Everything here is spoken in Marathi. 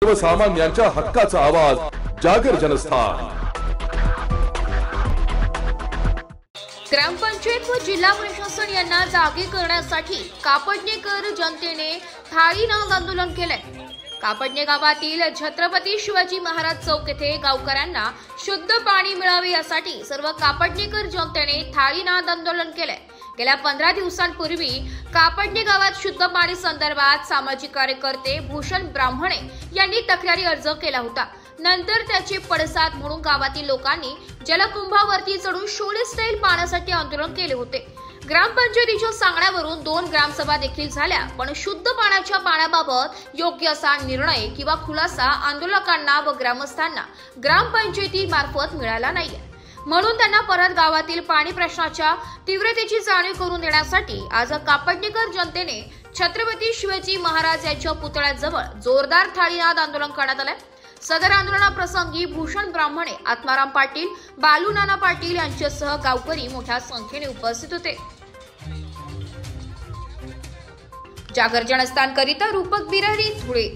सर्वसामान्यांच्या हक्काचा आवाज जागर जनस्थान। ग्रामपंचायत व जिल्हा प्रशासन यांना जागे करण्यासाठी कापडणेकर जनतेने थाळी नाद आंदोलन केले। कापडणे गावातील छत्रपती शिवाजी महाराज चौक येथे गावकऱ्यांना शुद्ध पाणी मिळावे यासाठी सर्व कापडणेकर जनतेने थाळी नाद आंदोलन केले। गेल्या 15 दिवसांपूर्वी कापडणे गावात शुद्ध पाणी संदर्भात सामाजिक कार्यकर्ते भूषण ब्राह्मणे यांनी तक्रारी अर्ज केला होता। नंतर त्याचे पडसाद म्हणून गावातील लोकांनी जलकुंभावरती चढून शोले स्टाईल पाण्यासाठी आंदोलन केले होते। ग्रामपंचायतीच्या सांगण्यावरून 2 ग्रामसभा देखील झाल्या, पण शुद्ध पाण्याबाबत योग्य असा निर्णय किंवा खुलासा आंदोलकांना व ग्रामस्थांना ग्रामपंचायतीमार्फत मिळाला नाहीये। म्हणून त्यांना परत गावातील पाणी प्रश्नाच्या तीव्रतेची जाणीव करून देण्यासाठी आज कापडणेकर जनतेने छत्रपती शिवाजी महाराज यांच्या पुतळ्याजवळ जोरदार थाळीनाद आंदोलन करण्यात आले। सदर आंदोलनाप्रसंगी भूषण ब्राह्मणे, आत्माराम पाटील, बालू नाना पाटील यांच्यासह गावकरी मोठ्या संख्येने उपस्थित होते। जागर जनस्थान करिता रूपक बिरारी, धुळे।